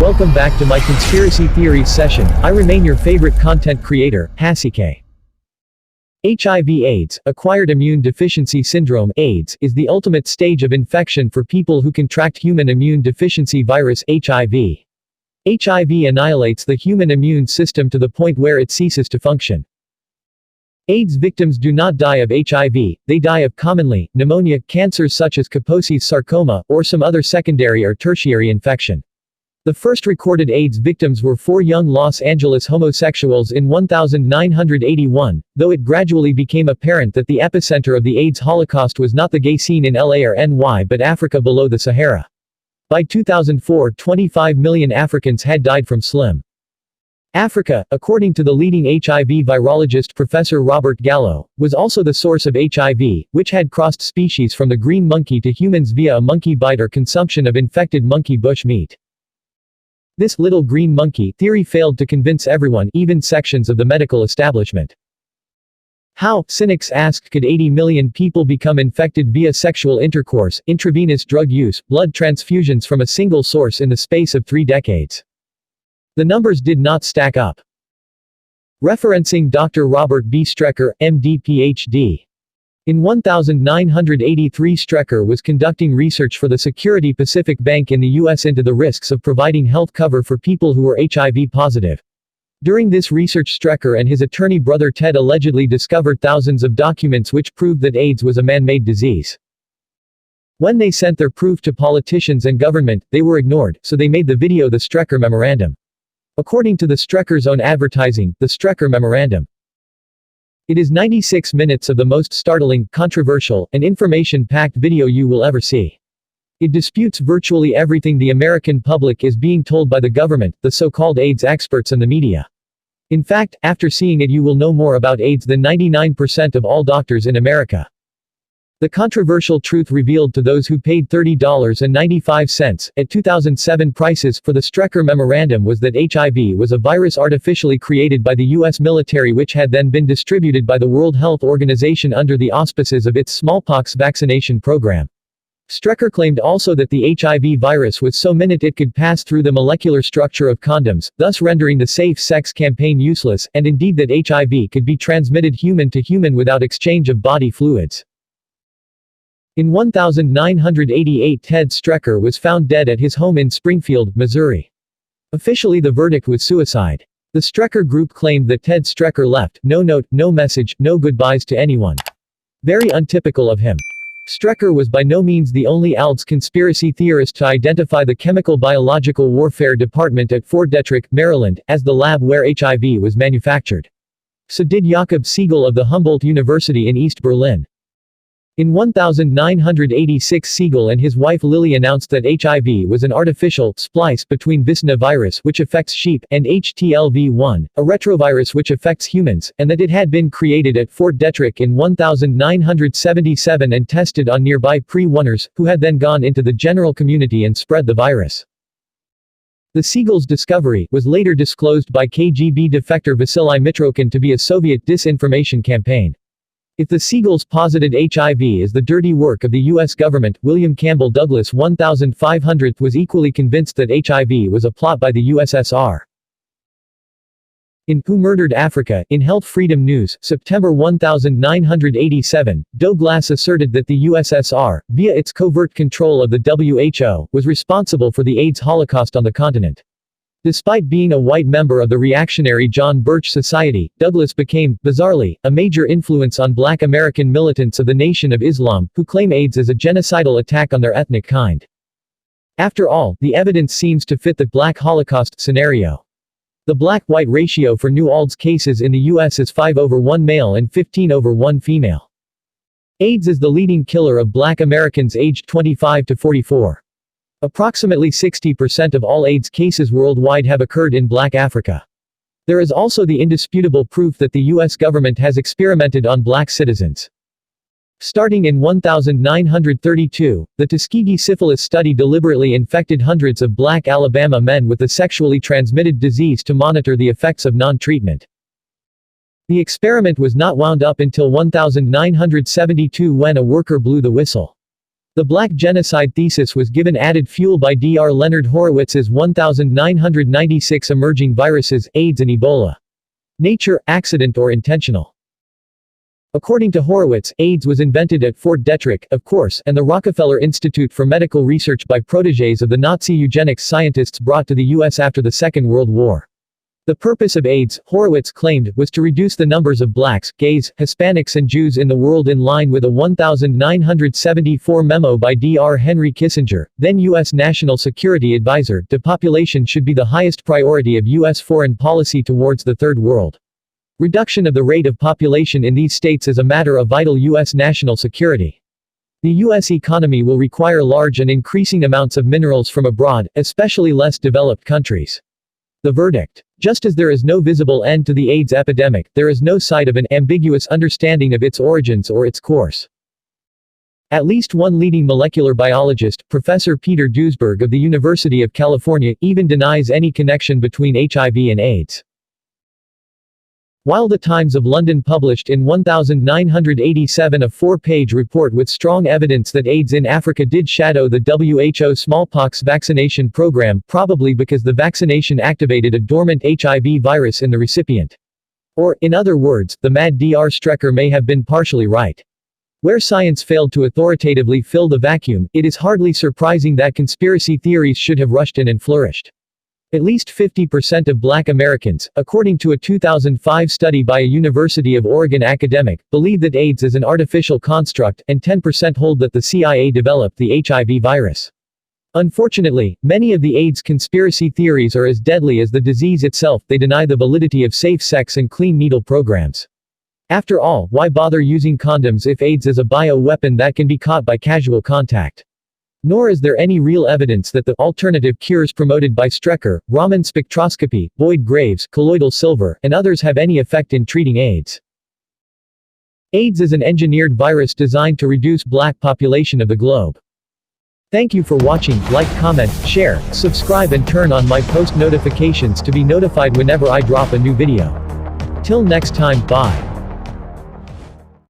Welcome back to my conspiracy theories session. I remain your favorite content creator, Hasike. HIV/AIDS, acquired immune deficiency syndrome (AIDS), is the ultimate stage of infection for people who contract human immune deficiency virus (HIV). HIV annihilates the human immune system to the point where it ceases to function. AIDS victims do not die of HIV, they die of commonly pneumonia, cancers such as Kaposi's sarcoma, or some other secondary or tertiary infection. The first recorded AIDS victims were 4 young Los Angeles homosexuals in 1981, though it gradually became apparent that the epicenter of the AIDS Holocaust was not the gay scene in LA or NY but Africa below the Sahara. By 2004, 25 million Africans had died from SLIM. Africa, according to the leading HIV virologist Professor Robert Gallo, was also the source of HIV, which had crossed species from the green monkey to humans via a monkey bite or consumption of infected monkey bush meat. This little green monkey theory failed to convince everyone, even sections of the medical establishment. How, cynics asked, could 80 million people become infected via sexual intercourse, intravenous drug use, blood transfusions from a single source in the space of 3 decades? The numbers did not stack up. Referencing Dr. Robert B. Stecker, MD Ph.D. In 1983, Stecker was conducting research for the Security Pacific Bank in the U.S. into the risks of providing health cover for people who were HIV positive. During this research, Stecker and his attorney brother Ted allegedly discovered thousands of documents which proved that AIDS was a man-made disease. When they sent their proof to politicians and government, they were ignored, so they made the video the Stecker Memorandum. According to the Strecker's own advertising, the Stecker Memorandum. It is 96 minutes of the most startling, controversial, and information-packed video you will ever see. It disputes virtually everything the American public is being told by the government, the so-called AIDS experts and the media. In fact, after seeing it you will know more about AIDS than 99% of all doctors in America. The controversial truth revealed to those who paid $30.95, at 2007 prices, for the Stecker Memorandum was that HIV was a virus artificially created by the U.S. military which had then been distributed by the World Health Organization under the auspices of its smallpox vaccination program. Stecker claimed also that the HIV virus was so minute it could pass through the molecular structure of condoms, thus rendering the safe sex campaign useless, and indeed that HIV could be transmitted human to human without exchange of body fluids. In 1988, Ted Stecker was found dead at his home in Springfield, Missouri. Officially the verdict was suicide. The Stecker group claimed that Ted Stecker left no note, no message, no goodbyes to anyone. Very untypical of him. Stecker was by no means the only AIDS conspiracy theorist to identify the Chemical Biological Warfare Department at Fort Detrick, Maryland, as the lab where HIV was manufactured. So did Jakob Siegel of the Humboldt University in East Berlin. In 1986, Siegel and his wife Lily announced that HIV was an artificial splice between Visna virus, which affects sheep, and HTLV1, a retrovirus which affects humans, and that it had been created at Fort Detrick in 1977 and tested on nearby pre-1ers, who had then gone into the general community and spread the virus. The Siegel's discovery was later disclosed by KGB defector Vasily Mitrokhin to be a Soviet disinformation campaign. If the Siegels posited HIV is the dirty work of the U.S. government, William Campbell Douglas 1500 was equally convinced that HIV was a plot by the USSR. In Who Murdered Africa, in Health Freedom News, September 1987, Douglas asserted that the USSR, via its covert control of the WHO, was responsible for the AIDS Holocaust on the continent. Despite being a white member of the reactionary John Birch Society, Douglas became, bizarrely, a major influence on black American militants of the Nation of Islam, who claim AIDS as a genocidal attack on their ethnic kind. After all, the evidence seems to fit the Black Holocaust scenario. The black-white ratio for new AIDS cases in the U.S. is 5/1 male and 15/1 female. AIDS is the leading killer of black Americans aged 25 to 44. Approximately 60% of all AIDS cases worldwide have occurred in Black Africa. There is also the indisputable proof that the U.S. government has experimented on black citizens. Starting in 1932, the Tuskegee syphilis study deliberately infected hundreds of black Alabama men with the sexually transmitted disease to monitor the effects of non-treatment. The experiment was not wound up until 1972 when a worker blew the whistle. The Black Genocide thesis was given added fuel by Dr. Leonard Horowitz's 1996 emerging viruses, AIDS and Ebola. Nature, accident or intentional. According to Horowitz, AIDS was invented at Fort Detrick, of course, and the Rockefeller Institute for Medical Research by protégés of the Nazi eugenics scientists brought to the U.S. after the Second World War. The purpose of AIDS, Horowitz claimed, was to reduce the numbers of blacks, gays, Hispanics and Jews in the world in line with a 1974 memo by Dr. Henry Kissinger, then U.S. National Security Advisor. Depopulation should be the highest priority of U.S. foreign policy towards the Third World. Reduction of the rate of population in these states is a matter of vital U.S. national security. The U.S. economy will require large and increasing amounts of minerals from abroad, especially less developed countries. The verdict. Just as there is no visible end to the AIDS epidemic, there is no sight of an ambiguous understanding of its origins or its course. At least one leading molecular biologist, Professor Peter Duesberg of the University of California, even denies any connection between HIV and AIDS. While the Times of London published in 1987 a 4-page report with strong evidence that AIDS in Africa did shadow the WHO smallpox vaccination program, probably because the vaccination activated a dormant HIV virus in the recipient. Or, in other words, the mad Dr. Stecker may have been partially right. Where science failed to authoritatively fill the vacuum, it is hardly surprising that conspiracy theories should have rushed in and flourished. At least 50% of Black Americans, according to a 2005 study by a University of Oregon academic, believe that AIDS is an artificial construct, and 10% hold that the CIA developed the HIV virus. Unfortunately, many of the AIDS conspiracy theories are as deadly as the disease itself. They deny the validity of safe sex and clean needle programs. After all, why bother using condoms if AIDS is a bio-weapon that can be caught by casual contact? Nor is there any real evidence that the alternative cures promoted by Stecker, Raman spectroscopy, Boyd Graves, colloidal silver, and others have any effect in treating AIDS. AIDS is an engineered virus designed to reduce black population of the globe. Thank you for watching. Like, comment, share, subscribe and turn on my post notifications to be notified whenever I drop a new video. Till next time, bye.